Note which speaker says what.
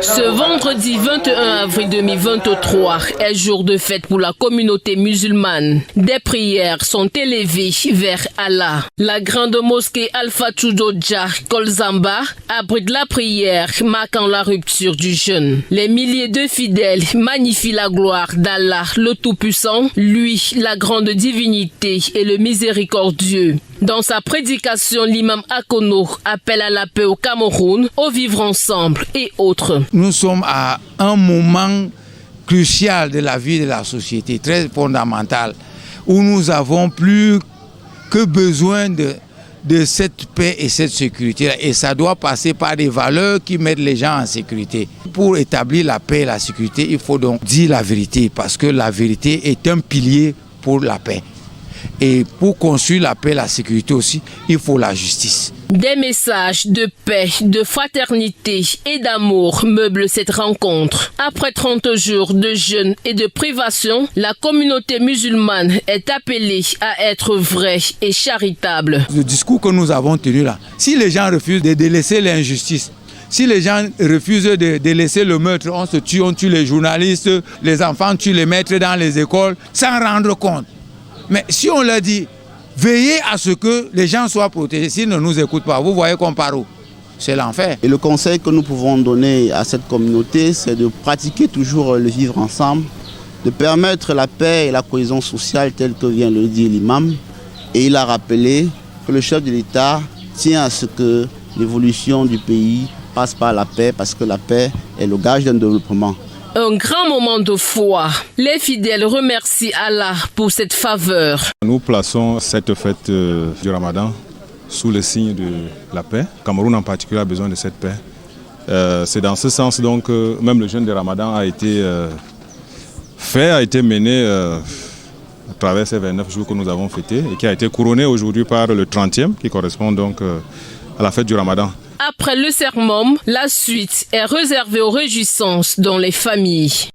Speaker 1: Ce vendredi 21 avril 2023 est jour de fête pour la communauté musulmane. Des prières sont élevées vers Allah. La grande mosquée Al-Fatoudoja Kolzamba abrite la prière marquant la rupture du jeûne. Les milliers de fidèles magnifient la gloire d'Allah, le Tout-Puissant, lui, la grande divinité et le miséricordieux. Dans sa prédication, l'imam Akono appelle à la paix au Cameroun, au vivre ensemble et autres.
Speaker 2: Nous sommes à un moment crucial de la vie de la société, très fondamental, où nous avons plus que besoin de cette paix et cette sécurité. Et ça doit passer par des valeurs qui mettent les gens en sécurité. Pour établir la paix et la sécurité, il faut donc dire la vérité, parce que la vérité est un pilier pour la paix. Et pour construire la paix et la sécurité aussi, il faut la justice.
Speaker 1: Des messages de paix, de fraternité et d'amour meublent cette rencontre. Après 30 jours de jeûne et de privation, la communauté musulmane est appelée à être vraie et charitable.
Speaker 2: Le discours que nous avons tenu là, si les gens refusent de délaisser l'injustice, si les gens refusent de délaisser le meurtre, on tue les journalistes, les enfants tuent les maîtres dans les écoles, sans rendre compte. Mais si on leur dit, veillez à ce que les gens soient protégés, s'ils ne nous écoutent pas, vous voyez qu'on part où? C'est l'enfer.
Speaker 3: Et le conseil que nous pouvons donner à cette communauté, c'est de pratiquer toujours le vivre ensemble, de permettre la paix et la cohésion sociale telle que vient le dire l'imam. Et il a rappelé que le chef de l'État tient à ce que l'évolution du pays passe par la paix, parce que la paix est le gage d'un développement.
Speaker 1: Un grand moment de foi. Les fidèles remercient Allah pour cette faveur.
Speaker 4: Nous plaçons cette fête du Ramadan sous le signe de la paix. Cameroun en particulier a besoin de cette paix. C'est dans ce sens donc même le jeûne de Ramadan a été mené à travers ces 29 jours que nous avons fêtés et qui a été couronné aujourd'hui par le 30e qui correspond donc à la fête du Ramadan.
Speaker 1: Après le sermon, la suite est réservée aux réjouissances dans les familles.